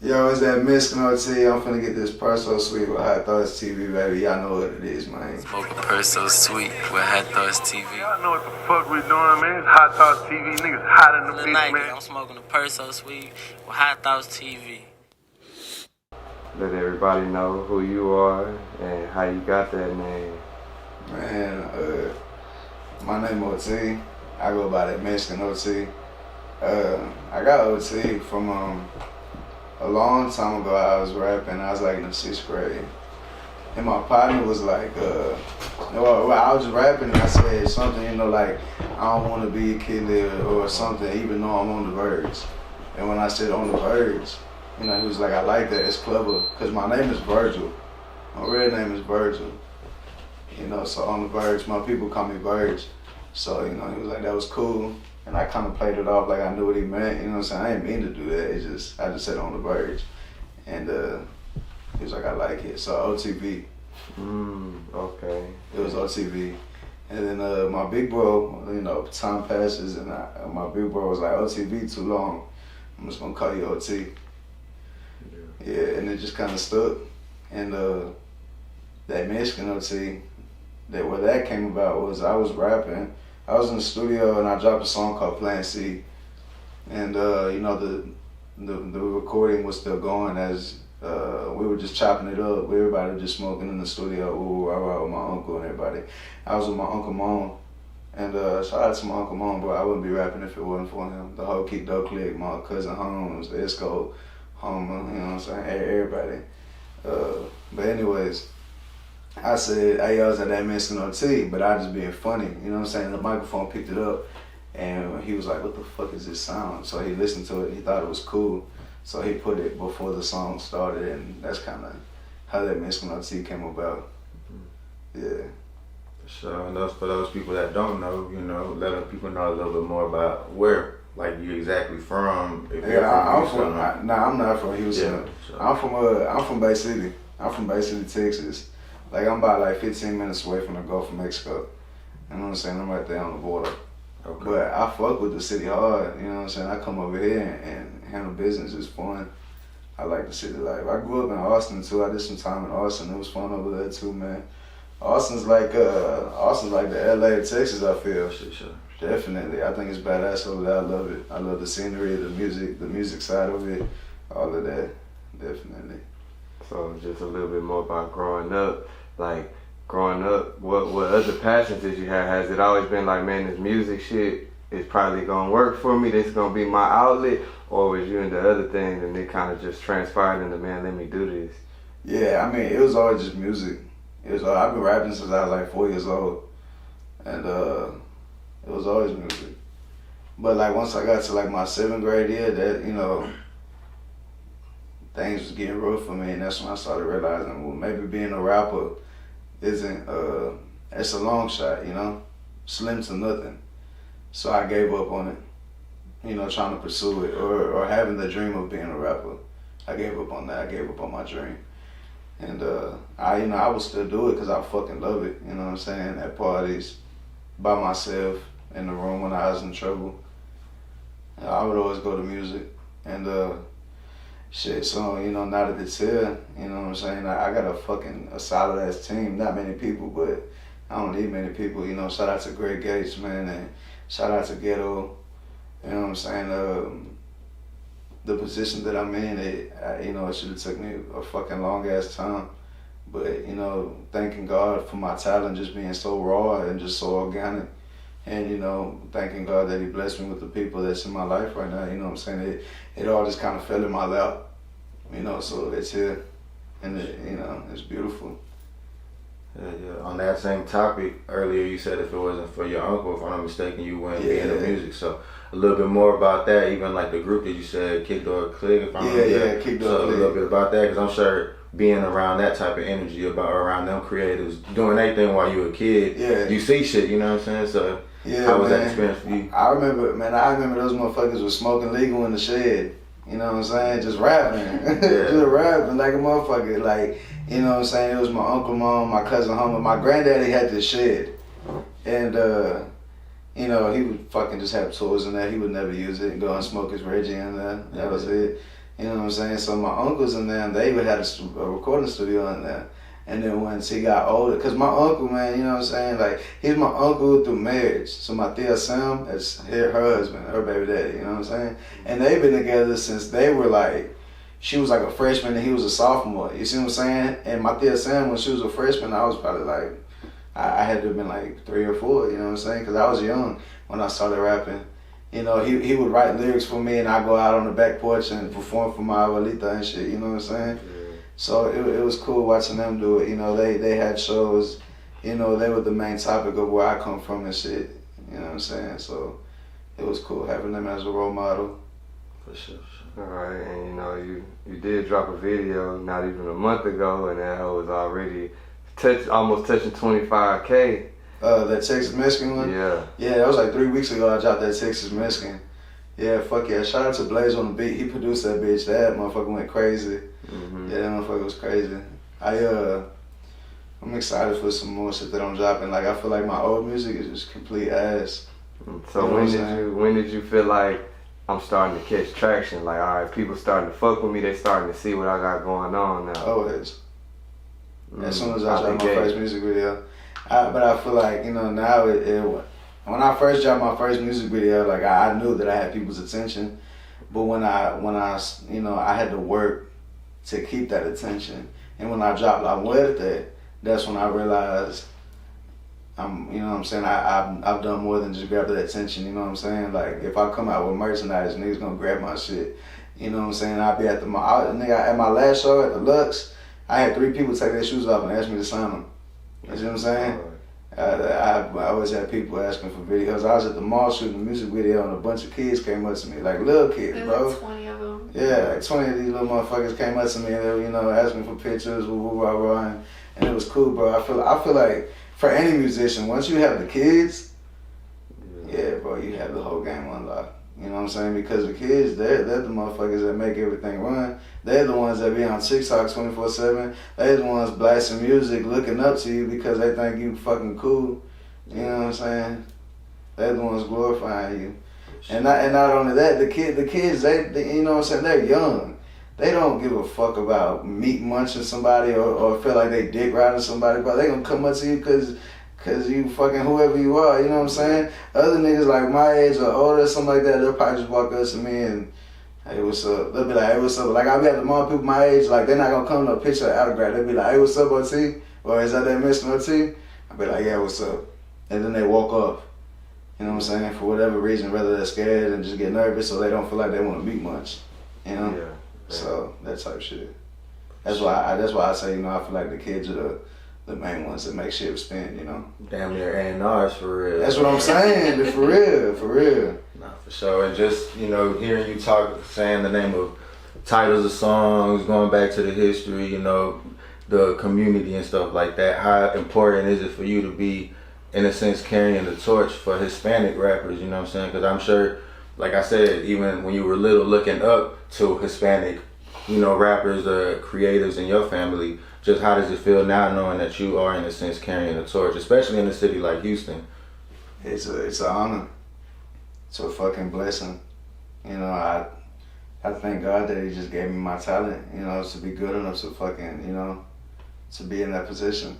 Yo, it's that Mexican OT. I'm finna get this Perso Sweet with Hot Thoughts TV, baby. Y'all know what it is, man. Smoke a Perso Sweet with Hot Thoughts TV. Y'all know what the fuck we doing, man. It's Hot Thoughts TV. Niggas hot in the bitch, man. I'm smoking a Perso Sweet with Hot Thoughts TV. Let everybody know who you are and how you got that name. Man, my name OT. I go by that Mexican OT. I got OT from a long time ago. I was rapping. I was like in the 6th grade, and my partner was like, well, I was rapping and I said something, like I don't want to be a kid or something, even though I'm on the verge. And when I said on the verge, he was like, I like that. It's clever because my name is Virgil. My real name is Virgil. So on the verge, my people call me Verge. So, he was like, that was cool. And I kind of played it off like I knew what he meant. You know what I'm saying? I didn't mean to do that. I just said on the verge. And he was like, I like it. So OTV. Okay. It was OTV. And then my big bro, time passes and my big bro was like, OTV too long. I'm just going to call you OT. Yeah, and it just kind of stuck. And that Mexican OT, where that came about was I was rapping. I was in the studio and I dropped a song called Plan C. And the recording was still going as we were just chopping it up. Everybody was just smoking in the studio. I was with my uncle and everybody. I was with my Uncle Mon. And shout out to my Uncle Mon, bro. I wouldn't be rapping if it wasn't for him. The whole Door Clique, my cousin Holmes, the Esco, Homer, you know what I'm saying? Everybody. But anyways, I said, hey, I was at that Mexican OT, but I just being funny, you know what I'm saying? The microphone picked it up, and he was like, what the fuck is this sound? So he listened to it, he thought it was cool, so he put it before the song started, and that's kind of how that Mexican OT came about. Yeah. So, and for those people that don't know, letting people know a little bit more about where, like, you exactly from. I'm not from Houston. Yeah, sure. I'm from Bay City. I'm from Bay City, Texas. Like, I'm about like 15 minutes away from the Gulf of Mexico. You know what I'm saying? I'm right there on the border. Okay. But I fuck with the city hard, you know what I'm saying? I come over here and handle business. It's fun. I like the city life. I grew up in Austin too. I did some time in Austin. It was fun over there too, man. Austin's like the LA of Texas, I feel. Sure. Definitely. I think it's badass over there. I love it. I love the scenery, the music side of it, all of that. Definitely. So just a little bit more about growing up. Like, growing up, what other passions did you have? Has it always been like, man, this music shit is probably gonna work for me, this is gonna be my outlet? Or was you into other things and it kind of just transpired into, man, let me do this? Yeah, I mean, it was always just music. I've been rapping since I was like 4 years old. And it was always music. But like once I got to like my 7th grade year, that, things was getting rough for me, and that's when I started realizing, well, maybe being a rapper isn't, it's a long shot, slim to nothing. So I gave up on it, trying to pursue it, or having the dream of being a rapper. I gave up on that. I gave up on my dream. And I would still do it because I fucking love it, you know what I'm saying, at parties, by myself, in the room when I was in trouble. I would always go to music. And so, now that it's here, you know what I'm saying, I got a solid ass team. Not many people, but I don't need many people, shout out to Greg Gates, man, and shout out to Ghetto, you know what I'm saying. The position that I'm in, it should have took me a fucking long ass time. But, thanking God for my talent just being so raw and just so organic. And, thanking God that he blessed me with the people that's in my life right now, you know what I'm saying? It all just kind of fell in my lap, so it's here. And, it's beautiful. Yeah. On that same topic, earlier you said if it wasn't for your uncle, if I'm not mistaken, you wouldn't be into music. So a little bit more about that, even like the group that you said, Door Clique, if I'm Door Clique. So a little bit about that, because I'm sure being around that type of energy, around them creators, doing anything while you were a kid, you see shit, you know what I'm saying? So how was that experience for you? I remember those motherfuckers was smoking legal in the shed. You know what I'm saying? Just rapping. Just rapping like a motherfucker. Like, you know what I'm saying? It was my Uncle Mom, my cousin Homer. My granddaddy had this shed. And, he would fucking just have toys in there. He would never use it and go and smoke his Reggie in there. That was it. You know what I'm saying? So my uncles and them, they even had a recording studio in there. And then once he got older, cause my uncle, man, you know what I'm saying? Like, he's my uncle through marriage. So my tia Sam, that's her husband, her baby daddy, you know what I'm saying? And they've been together since they were like, she was like a freshman and he was a sophomore. You see what I'm saying? And my tia Sam, when she was a freshman, I was probably like, I had to have been like 3 or 4, you know what I'm saying? Cause I was young when I started rapping. You know, he would write lyrics for me and I'd go out on the back porch and perform for my abuelita and shit, you know what I'm saying? Yeah. So it was cool watching them do it. You know, they had shows, you know, they were the main topic of where I come from and shit, you know what I'm saying? So it was cool having them as a role model. For sure. Alright, and you know, you did drop a video not even a month ago and that was already almost touching 25K. That Texas Mexican one? Yeah. Yeah, that was like 3 weeks ago I dropped that Texas Mexican. Yeah, fuck yeah. Shout out to Blaze on the beat. He produced that bitch. That motherfucker went crazy. Mm-hmm. Yeah, that motherfucker was crazy. I'm excited for some more shit that I'm dropping. Like, I feel like my old music is just complete ass. So you know when did you feel like I'm starting to catch traction? Like, all right, people starting to fuck with me. They starting to see what I got going on now. Always. As soon as I dropped my first music video. But I feel like, you know, now when I first dropped my first music video, like I knew that I had people's attention. But when I you know, I had to work to keep that attention. And when I dropped La Muerte, that's when I realized you know what I'm saying, I've done more than just grab that attention, you know what I'm saying? Like, if I come out with merchandise, niggas gonna grab my shit. You know what I'm saying? I'll be at at my last show at the Lux, I had 3 people take their shoes off and ask me to sign them. You see what I'm saying? I always had people asking for videos. I was at the mall shooting a music video and a bunch of kids came up to me, like little kids, bro. Like 20 of them. Yeah, like 20 of these little motherfuckers came up to me and they were, you know, asking for pictures, and it was cool, bro. I feel like for any musician, once you have the kids, yeah, bro, you have the whole game unlocked. You know what I'm saying? Because the kids, they're the motherfuckers that make everything run. They're the ones that be on TikTok 24/7. They're the ones blasting music, looking up to you because they think you fucking cool. You know what I'm saying? They're the ones glorifying you. And not only that, the kids, they you know what I'm saying, they're young. They don't give a fuck about meat munching somebody or feel like they dick riding somebody, but they gonna come up to you cause you fucking whoever you are, you know what I'm saying? Other niggas like my age or older, something like that, they'll probably just walk up to me and, hey, what's up? They'll be like, hey, what's up? Like, I'll be at the mall, people my age, like, they're not gonna come to a picture or autograph. They'll be like, hey, what's up, OT? Or is that Mr. OT? I'll be like, yeah, what's up? And then they walk off. You know what I'm saying? For whatever reason, whether they're scared and just get nervous or they don't feel like they want to meet much. You know? Yeah. So, that type shit. That's why I say, you know, I feel like the kids are the main ones that make shit spin, you know? Damn near A&Rs for real. That's what I'm saying, for real. Nah, for sure. And just, you know, hearing you talk, saying the name of titles of songs, going back to the history, you know, the community and stuff like that, how important is it for you to be, in a sense, carrying the torch for Hispanic rappers, you know what I'm saying? Because I'm sure, like I said, even when you were little, looking up to Hispanic, you know, rappers, creatives in your family, just how does it feel now knowing that you are, in a sense, carrying the torch, especially in a city like Houston? It's an honor. It's a fucking blessing. You know, I thank God that he just gave me my talent, you know, to be good enough to fucking, you know, to be in that position.